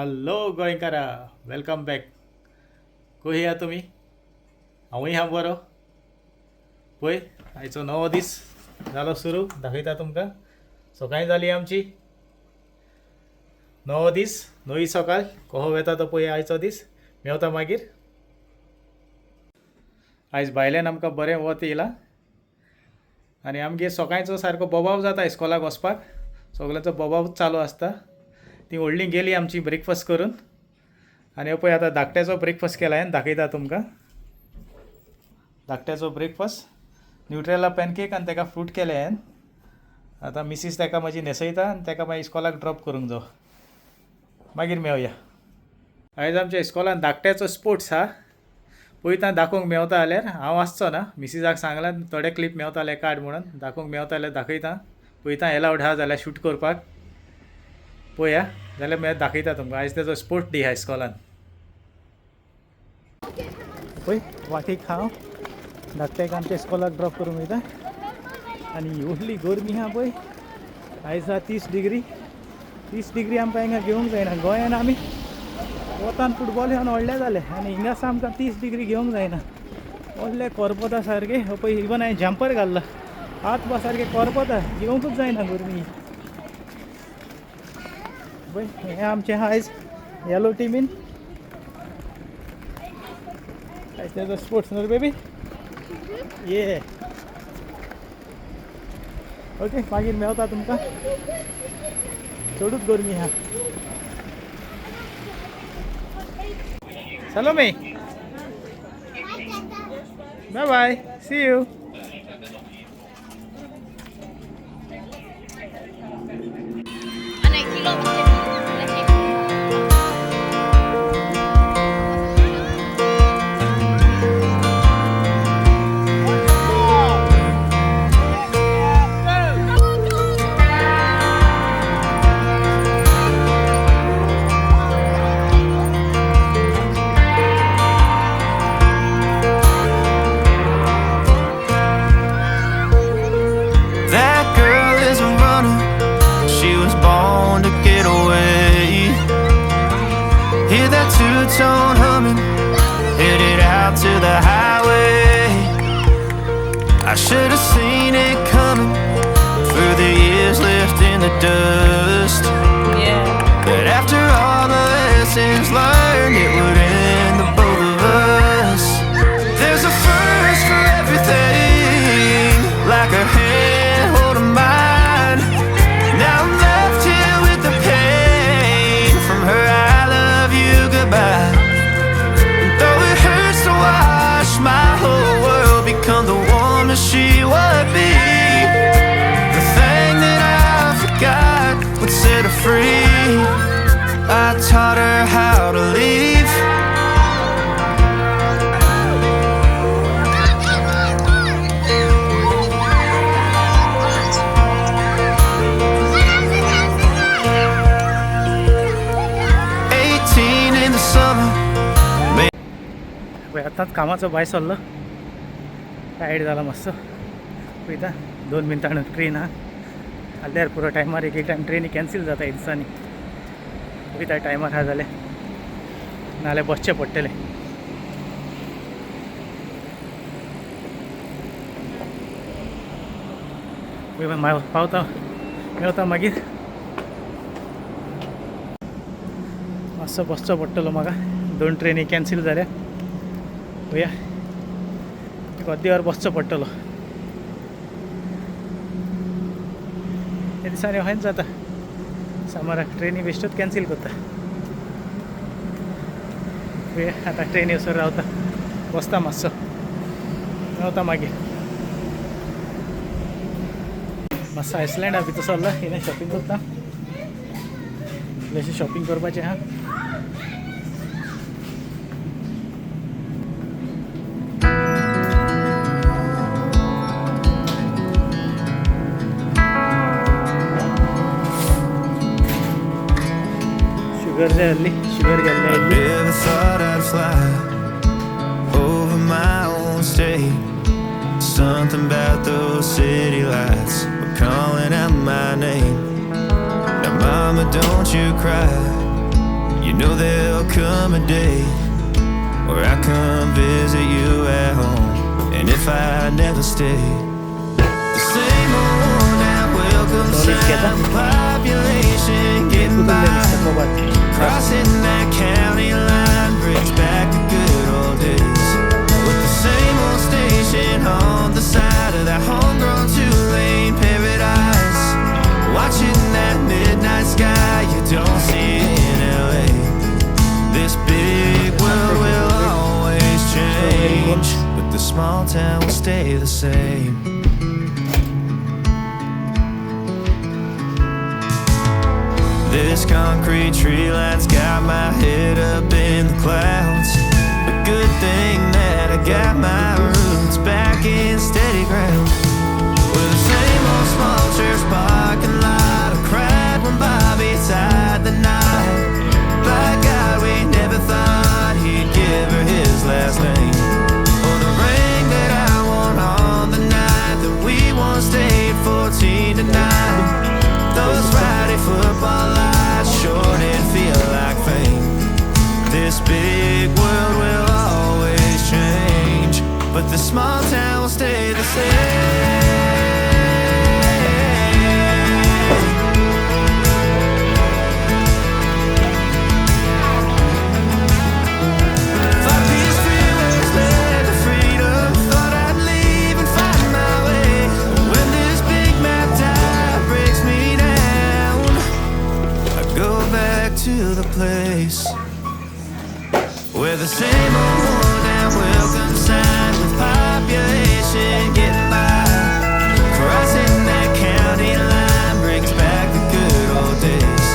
Hello गोंयकारा, welcome back. खंय या तुमी? हांवूय हा बरो. पळय आयचो नवो दीस जालो सुरू. दाखयता तुमकां. सकाळी जाली आमची नवो दीस, नवी सकाळ. कहो वेता तो पळय आयचो दीस. मेवता मागीर. आयज भायल्यान आमकां बरें वत येयलां आनी आमगे सकाळचो सारको बोबाव जाता इस्कॉलाक वचपाक. सगळ्यांचो बोबावूच चालू आसता. ती व्हडली गेली आमची ब्रेकफास्ट करून. आनी हो पळय आतां धाकट्याचो ब्रेकफास्ट केला हांवें. दाखयता तुमकां. धाकट्याचो ब्रेकफास्ट न्यूट्रेला पॅनकेक आनी ताका फ्रूट केले हांवें. आतां मिसीस ताका म्हजी न्हेसयता आनी ताका मागीर इस्कॉलाक ड्रॉप करूंक जाय. मागीर मेवया. आयज आमच्या इस्कॉलान धाकट्याचो स्पोर्ट्स हा. पळयता दाखोवंक मेवता जाल्यार. हांव आसचो ना. मिसीसाक सांगलां थोडे क्लीप मेवताले काड म्हणून. दाखोवंक मेवता जाल्यार दाखयता. पळयता एलावड हा जाल्यार शूट करपाक. पळया जाल्यार मागीर दाखयता तुमकां. आयज तेजो स्पोर्ट डे हा इस्कॉलान. पळय वाटेक हांव धाकट्याक आमच्या इस्कॉलाक ड्रॉप करूंक वयता. आनी व्हडली गरमी हा पळय. आयज हा 30 डिग्री. 30 डिग्री आमकां हिंगा घेवंक जायना. गोंयान आमी वतान फुटबॉल खेळून व्हडले जाले आनी हिंगा आमकां 30 डिग्री घेवंक जायना. व्हडले कोरपता सारके. हो पळय इवन हांवें जम्पर घाल्ला. हात बा सारके कोरपता. घेवंकूच जायना गरमी. पळय हें आमचें आयज येलो टिमीन. आयज तेजो स्पोर्ट्स न्हू बेबी. ये ओके मागीर मेवता तुमकां. चडूच गरमी हा. Salomi bye bye. See you. Two-tone humming, headed out to the highway. I should have seen it coming for the years left in the dust. Yeah. But after all the lessons learned, it would end the both of us. There's a first for everything, like a hand holding mine. Now I'm left here with the pain from her I love you goodbye. And though it hurts to watch my whole world become the woman she would be, the thing that I forgot would set her free. I taught her how to leave. आतांच कामाचो भायर सरलो. Tired जाला मातसो. पळयता 2 मिनटां train हा. आल्यार पुरो टायमार एक टायम ट्रेनी कॅन्सील जाता ह्या दिसांनी. पळयता टायमार हा जाल्यार नाल्यार बसचें पडटलें. पावता मेवता मागीर. मातसो बसचो पडटलो म्हाका. 2 ट्रेनी कॅन्सील जाल्या. पळया एक अर्दी वर बसचो पडटलो. ह्या दिसांनी अशेंच जाता. सामाराक ट्रेनी बेश्टोच कॅन्सील करता. पळया आतां ट्रेनी वचून रावता. बसता मातसो. मेवता मागीर. मातसो आयसलँडा भितर सरला. हिने शॉपिंग करता. इल्लेशें शॉपिंग करपाचें हा. Sugar I never thought I'd fly over my own state. Something about those city lights were calling out my name. Now mama, don't you cry. You know there'll come a day where I come visit you at home. And if I never stay, the same old now welcome sound, population getting by, crossing that county line brings back the good old days. With the same old station on the side of that homegrown two-lane paradise, watching that midnight sky you don't see in LA. This big world will always change, but the small town will stay the same. This concrete tree line's got my head up in the clouds. A good thing that I got my roots back in steady ground. With the same old small church parking lot, I cried when Bobby tied the knot. By God, we never thought he'd give her his last name. Or the ring that I won on the night that we once stayed 14 to 9. Those Friday football lights sure did feel like fame. This big world will always change, but the small town will stay the same. Thought these freeways led to freedom, thought I'd leave and find my way. When this big map tide breaks me down, I go back to the place where the same old worn down welcome sign with population getting by, crossing that county line brings back the good old days.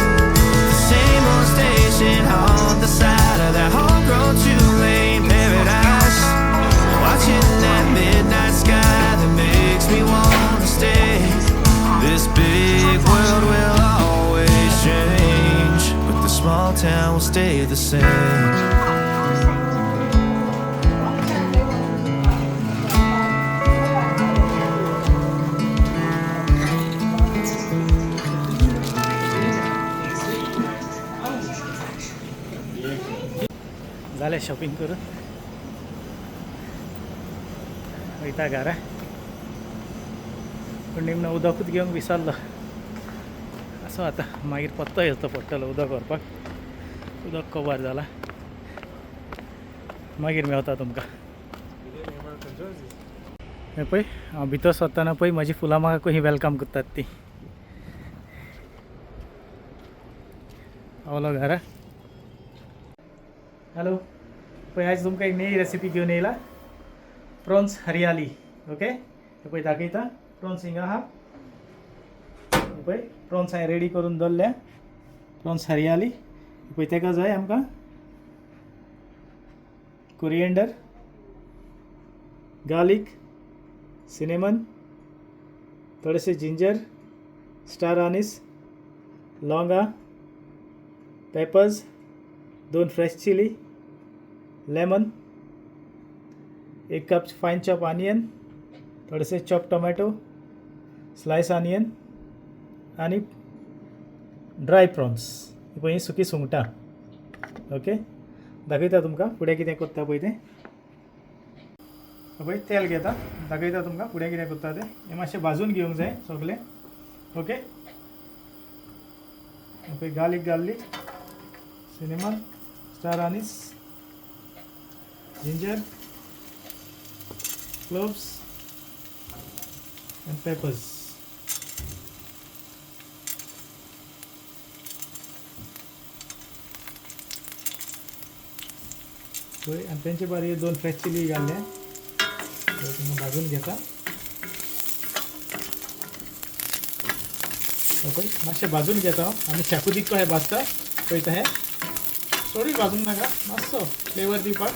The same old station on the side of that homegrown two-lane paradise, watching that midnight sky that makes me want to stay. This big world will always change, but the small town will stay the same. झाले shopping करून वयता घरा पण निमणें उदकूच घेवंक विसरलो. असो आतां मागीर पत्तो येवचो पडटलो उदक व्हरपाक. उदक कवर जाला मागीर मेवता तुमकां. हे पळय हांव भितर सरतना पळय म्हजी फुलां म्हाका कशीं वेलकम करतात ती. पावलो घरा. हॅलो पळय आज तुमकां एक नई रेसिपी घेवन येयला. प्रॉन्स हरियाली. ओके हे पळय दाखयता. प्रॉन्स हिंगा आहा. हे पळय प्रॉन्स हांवें रेडी करून दवरल्या. प्रॉन्स हरियाली. पळय तेका जाय आमकां कोरिएंडर, गार्लिक, सिनेमन, थोडेसे जिंजर, स्टार अनीस, लौंगा, peppers, 2 fresh chilli, lemon, 1 cup fine chop onion, थोडेसे चॉप टोमॅटो, स्लाइस ऑनियन आणि ड्राय प्रॉन्स. ही पळय सुकी सुंगटां. ओके दाखयता तुमकां फुडें कितें करता पळय तें. पळय तेल घेता दाखयता तुमकां फुडें कितें करता तें. हें मातशें भाजून घेवंक जाय सगळें. ओके पळय garlic, cinnamon, star anise, ginger, cloves and peppers. आणि त्यांचे बरे 2 फ्रेश चिली घालल्या. तुम्ही भाजून घेता. ओके मातशें भाजून घेता आनी शाकुतीक कशें भाजता पळयता. हे चडूय भाजूंक नाका मातसो फ्लेवर दिवपाक.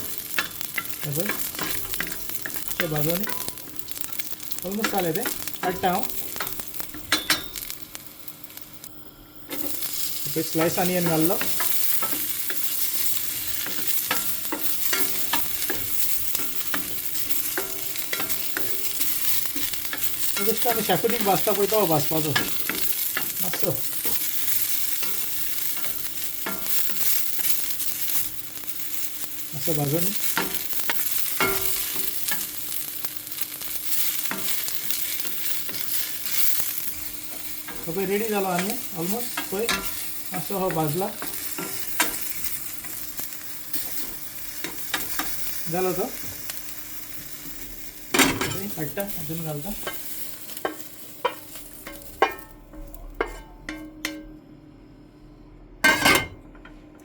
पळय ते भाजून ऑलमोस्ट जालें तें. काडटा हांव. स्लाइस ऑनियन घाल्लो. जस्ट आमी शाकुतीक भाजता पळय तो भाजपाचो मातसो. मस्त भाजून पपई रेडी झाला आणि ऑलमोस्ट पळय असं हो भाजला झालं होतं हट्टा अजून घालता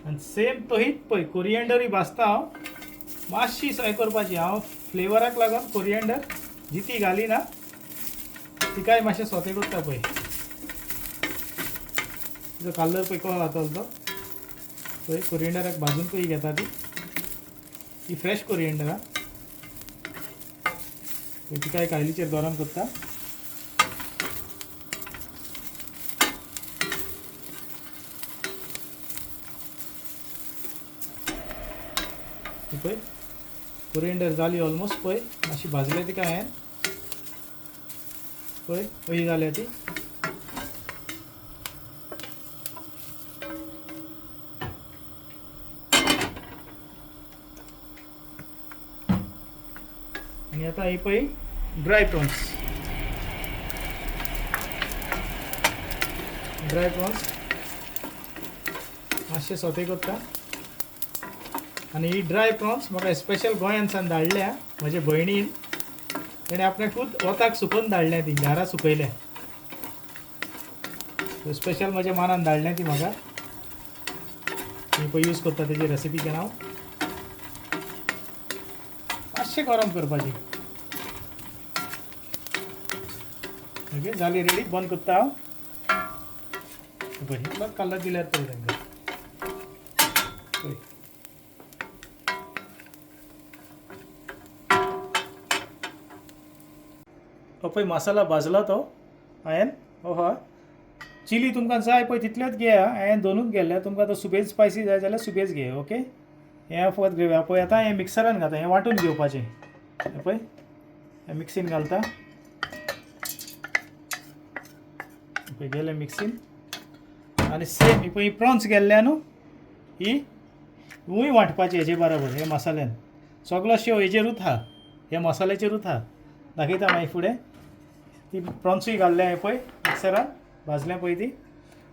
आणि सेम तोहीच पळय कोरिएंडरय भाजता हांव मातशी सय करपाची हांव फ्लेवराक लागून कोरिएंडर जिती घाली ना ती काय मातशें सोते करता पळय जो कलर पळय कसो जातलो तो पळय कोरिएंडराक भाजून पळय घेता ती फ्रेश कोरिएंडर हा ती काय कायलीचेर गरम करता पळय कोरिएंडर जाली ऑलमोस्ट पळय मातशी भाजले ती काय पळय कशी जाल्या ती आणि आता हे पळय ड्राय प्रॉन्स मातशे सोते करता आणि ही ड्राय प्रॉन्स म्हाका स्पेशल गोंयांसान धाडल्या म्हज्या भयणीन तेणे आपणे खूद वताक सुकोवन धाडल्या ती घरा सुकयल्या स्पेशल म्हज्या मानान धाडल्या ती म्हाका मी पळय यूज करता तेजी रेसिपी केला हांव मातशें गरम करपाची ओके जाली रेडी बंद करता हांव पळय इतलो कलर दिल्यार पळय तांकां पळय पळय मसाला भाजला तो हांवें हो चिली तुमकां जाय पळय तितलेच घेया हांवें दोनूच गेल्या तुमकां तो सुबेज स्पायसी जाय जाल्यार सुबेज घे ओके हें फकत घेवया पळय आतां हें मिक्सरान घालता हें वांटून घेवपाचें हें पळय हें मिक्सीन घालता पळय गेलें मिक्सीन आनी सेम ही पळय प्रॉन्स गेल्ल्या न्हू ही वांटपाची हेजे बरोबर हे मसाल्यान सगळो शेव हेजेरूच आहा हे मसाल्याचेरूच आहा दाखयता मागीर फुडें ती प्रॉन्सूय घाल्ल्या हें पळय मिक्सरान भाजल्या पळय ती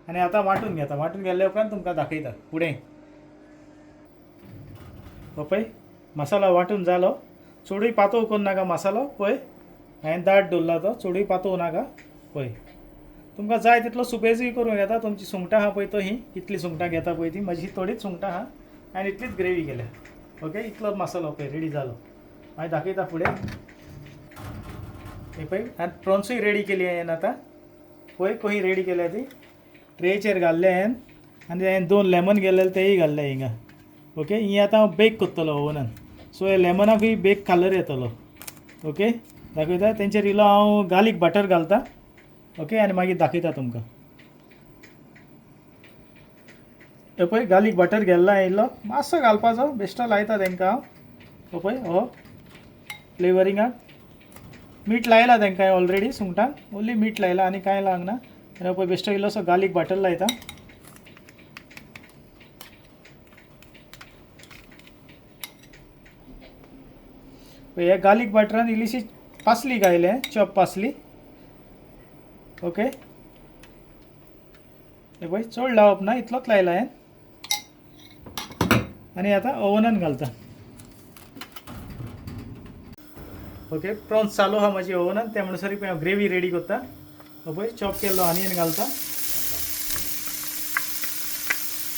आनी आतां वांटून घेता वांटून गेल्ल्या उपरांत तुमकां दाखयता फुडें पळय मसाला वांटून जालो चडूय पातळ करूं नाका मसालो पळय हांवें दाट दवरला तो चडूय पातळ नाका पळय तुमकां जाय तितलो सुबेजूय करूंक येता तुमची सुंगटां आहा पळय तो ही कितली सुंगटां घेता पळय ती म्हजी थोडीच सुंगटां आहा आनी इतलीच ग्रेवी केल्या ओके इतलो मसालो पळय रेडी जालो हांवें दाखयता फुडें हे पळय आनी प्रॉन्सूय रेडी केली हांवें आतां पळय कशी रेडी केल्या ती ट्रेचेर घाल्ले हांवें आनी हांवें 2 लेमन गेल्ले तेय घाल्ले हिंगा ओके ही आतां हांव बेक करतलो ओवनान सो हे लेमनाकूय बेक कलर येतलो ओके दाखयता तेंचेर इल्लो हांव गार्लीक बटर घालता ओके आनी मागीर दाखयता तुमकां हे पळय गार्लीक बटर घाल्ला हांवें इल्लो मातसो घालपाचो बेश्टो लायता तांकां हांव हो पळय हो फ्लेवरिंगाक मीठ लायला तांकां ऑलरेडी सुंगटांक ओन्ली मीठ लायला आनी कांय लागना आनी पळय बेश्टो इल्लोसो गार्लीक बटर लायता हे garlic बटरान इल्लीशी parsley घायले chop parsley okay हे पळय चड लावप ना इतलोच लायला हांवें आनी आतां ओवनान घालता ओके प्रॉन्स चालू आहा म्हाजी ओवनान त्या म्हणसर हांव ग्रेवी रेडी करता हो पळय चॉप केल्लो ऑनियन घालता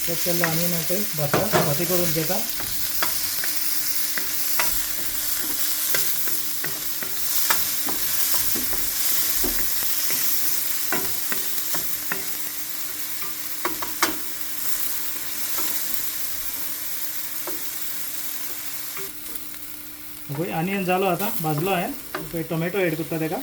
चॉप केल्लो ऑनियन पळय भाजता भाजी करून घेता पळय ऑनियन जालो आतां भाजलो हांवें पळय टोमॅटो एड करता ताका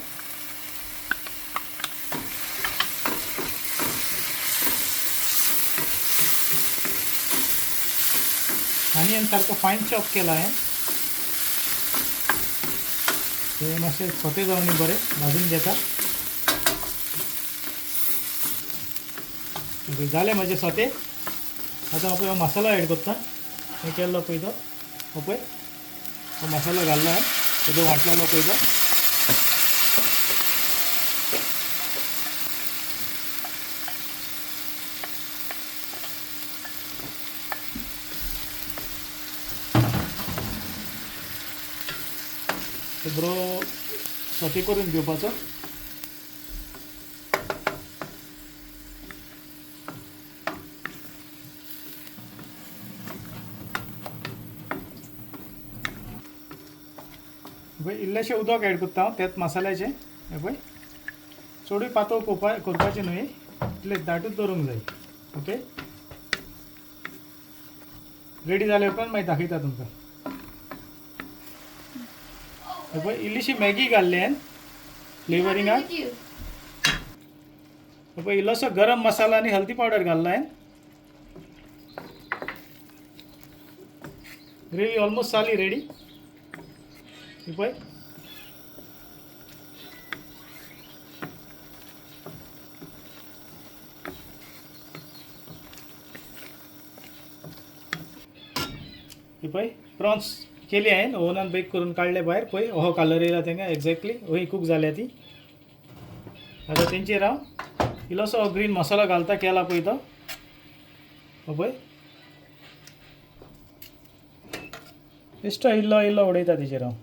ऑनियन सारको फायन चॉप केला हांवें ते मातशें सोते जावन बरें भाजून घेता जालें म्हाजें सोते आतां हांव पळय मसालो एड करता हें केल्लो पळय तो हो पळय तो मसाला घालला आहे तेजो वाटलेलो पयलो. तो बरो सोते करून घेवपाचो. पळय इल्लेशें उदक ऍड करता हांव त्याच मसाल्याचें. हे पळय चडूय पातळ करपाचें न्हय, इतलें दाटूच दवरूंक जाय. ओके रेडी जाले उपरांत मागीर दाखयता तुमकां. हे पळय इल्लीशी मॅगी घाल्ली हांवें फ्लेवरिंगाक. हे पळय इल्लोसो गरम मसाला आनी हल्दी पावडर घाल्ला हांवें. ग्रेवी ऑलमोस्ट जाली रेडी. हे पळय हे पळय प्रॉन्स केली हांवें ओव्हनान बेक करून काडले भायर. पळय हो कलर येयला तांकां एक्झॅक्टली ही कूक जाल्या ती. आतां तेंचेर हांव इल्लोसो ग्रीन मसालो घालता केला पळय तो. हो पळय बेश्टो इल्लो इल्लो उडयता तेचेर हांव.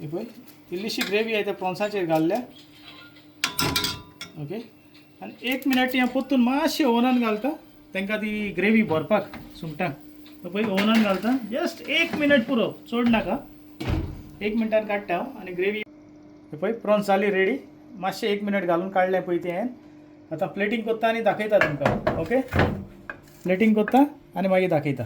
हे पळय इल्लीशी ग्रेवी आहे त्या प्रॉन्साचेर घाल्ल्या. ओके आनी 1 मिनट हांव परतून मातशें ओव्हनान घालता तांकां ती ग्रेवी भरपाक सुंगटांक. पळय ओव्हनान घालता जस्ट 1 मिनट पुरो, चड नाका. 1 मिनटान काडटा हांव आनी ग्रेवी. हे पळय प्रॉन्स जाली रेडी. मातशें 1 मिनट घालून काडलें पळय तें हांवें. आतां प्लेटींग करता आनी दाखयता तुमकां. ओके प्लेटींग करता आनी मागीर दाखयता.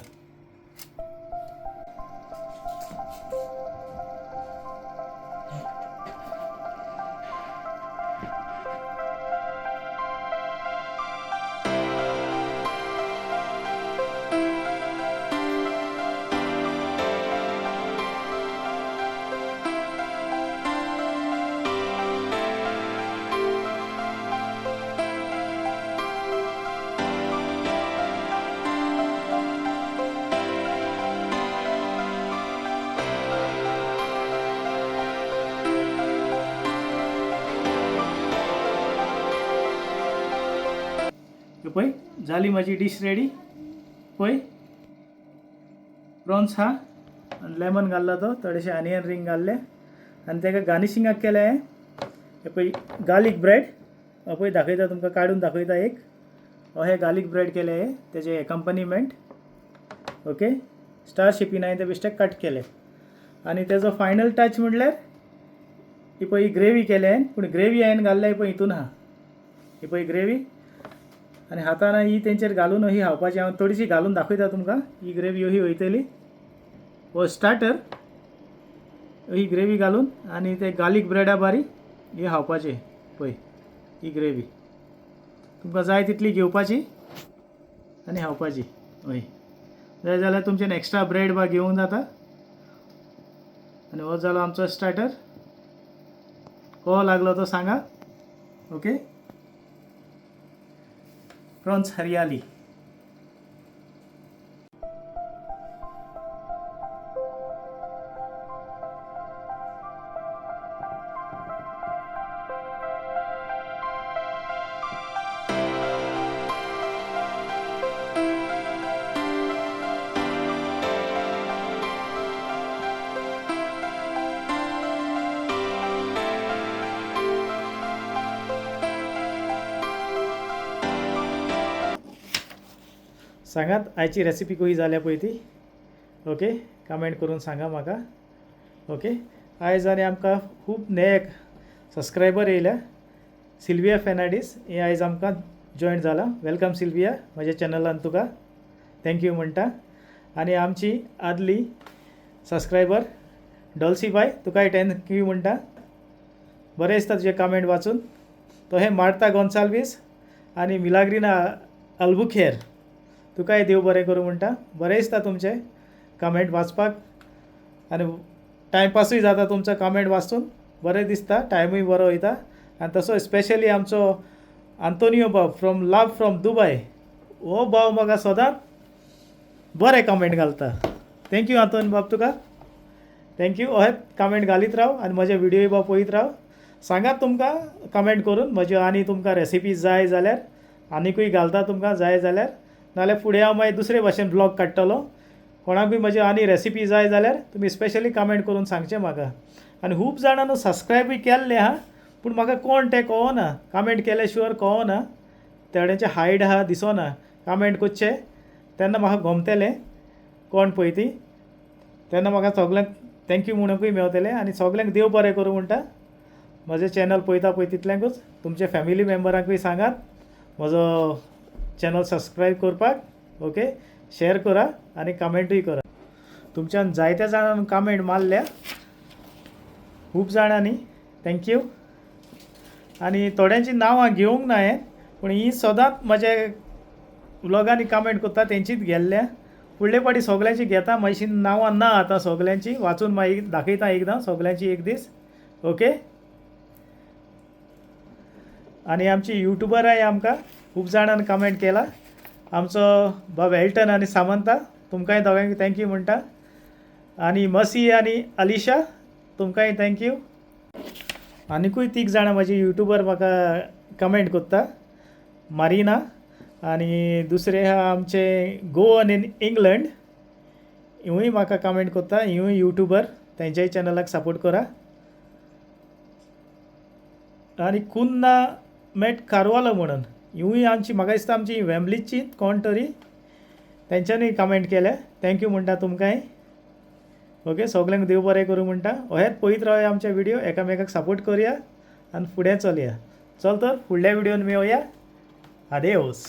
पळय जाली माझी डिश रेडी. पळय प्रॉन्स हा लेमन घाल्ला तो, थोडेशे ऑनियन रिंग घाल्ले आनी ताका गार्निशिंगाक केलें हांवें. हे पळय गार्लीक ब्रेड. पळय दाखयता तुमकां काडून दाखयता एक. हे गार्लीक ब्रेड केले हे तेजे एकम्पनीमेंट. ओके स्टार शेपीन हांवें ते बेश्टे कट केले. आनी तेजो फायनल टच म्हणल्यार ही पळय ग्रेवी केले हांवें. पूण ग्रेवी हांवें घाल्ल्या पळय हितून आहा. ही पळय ग्रेवी आनी हातान ही तेंचेर घालून ही खावपाची. हांव थोडीशी घालून दाखयता तुमकां. ही ग्रेवी ही वयतली. हो स्टार्टर ही ग्रेवी घालून आनी ते गार्लीक ब्रेडा बारी ही खावपाची. पळय ही ग्रेवी तुमकां जाय तितली घेवपाची आनी खावपाची. हय जाय जाल्यार तुमच्यान एक्स्ट्रा ब्रेड बा घेवूंक जाता. आनी हो जालो आमचो स्टार्टर. हो लागलो तो सांगा. ओके प्रॉन्स हरियाली. सांगात आयची रेसिपी कशी जाल्या पळय ती. ओके कमेंट करून सांगा म्हाका. ओके आयज आनी आमकां खूब नवे सबस्क्रायबर येयल्या. सिल्विया फेर्नांडीस हे आयज आमकां जॉयन जाला. वेलकम सिल्विया म्हज्या चॅनलान तुका थँक्यू म्हणटा. आनी आमची आदली सबस्क्रायबर डॉल्सी बाय तुकाय थँक्यू म्हणटा. बरें दिसता तुजे कमेंट वाचून. तो हे मार्ता गोन्साल्वीस आनी मिलाग्रिना अल्बुखेर तुकाय देव बरें करूं म्हणटा. बरें दिसता तुमचे कमेंट वाचपाक आनी टायमपासूय जाता तुमचो कमेंट वाचून बरें दिसता टायमूय बरो वयता आनी तसो स्पेशली आमचो आंतोनियो बाब फ्रॉम लव फ्रॉम दुबय हो भाव म्हाका सदांच बरें कमेंट घालता. थँक्यू आंतोनियो बाब तुका थँक्यू. अहेत कमेंट घालीत राव आनी म्हजे व्हिडियोय बाब पळयत राव. सांगात तुमकां कमेंट करून म्हज्यो आनी तुमकां रेसिपीज जाय जाल्यार आनीकूय घालता तुमकां जाय जाल्यार नाल्यार फुडें हांव मागीर दुसरे भाशेन ब्लॉग काडटलो. कोणाकूय म्हज्यो आनी रेसिपी जाय जाल्यार तुमी स्पेशली कमेंट करून सांगचें म्हाका. आनी खूब जाणांनी सबस्क्रायबूय केल्ले हा पूण म्हाका कोण तें कळना. कमेंट केल्या शिवाय कळना तेड्याचें हायड आहा दिसना. कमेंट करचें तेन्ना म्हाका गमतलें कोण पळय ती तेन्ना म्हाका सगल्यांक थँक्यू म्हणूंकूय मेवतलें. आनी सगल्यांक देव बरें करूं म्हणटा. म्हजें चॅनल पळयता पळय तितल्यांकूच तुमच्या फॅमिली मेंबरांकूय सांगात म्हजो चॅनल सबस्क्रायब करपाक. ओके शेअर करा आनी कमेंटूय करा. तुमच्यान जायत्या जाणांनी कमेंट मारल्या खूब जाणांनी थँक्यू. आनी थोड्यांची नांवां घेवंक ना हांवें पूण ही सदांच म्हज्या व्लॉगांनी कमेंट करता तेंचीच गेल्ल्या. फुडले फावटी सगल्यांची घेता म्हजी नांवां ना आतां सगल्यांची वाचून मागीर दाखयता एकदां सगल्यांची एक दीस. ओके आनी आमची युट्यूबराय आमकां खूब जाणांनी कमेंट केला. आमचो बाब एल्टन आनी सामंता तुमकांय दोगांयक थँक्यू म्हणटा. आनी मसी आनी अलिशा तुमकांय थँक्यू. आनीकूय 3 जाणां म्हजी युट्यूबर म्हाका कमेंट करता. मारिना आनी दुसरे आहा आमचे गोवन इन इंग्लंड हिवूय म्हाका कमेंट करता. हिवूय युट्यूबर तेंच्याय चॅनलाक सपोर्ट करा. आनी कुन्ना मेट कारवालो म्हणून हिवूय आमची म्हाका दिसता आमची फॅमिलीची कोण तरी तेंच्यांनी कमेंट केल्या थँक्यू म्हणटा तुमकांय. ओके सगल्यांक देव बरें करूं म्हणटा. अहेत पळयत रावया आमचे व्हिडियो एकामेकाक सपोर्ट करुया आनी फुडें चलया. चल तर फुडल्या व्हिडियोन मेळुया. आदेवस.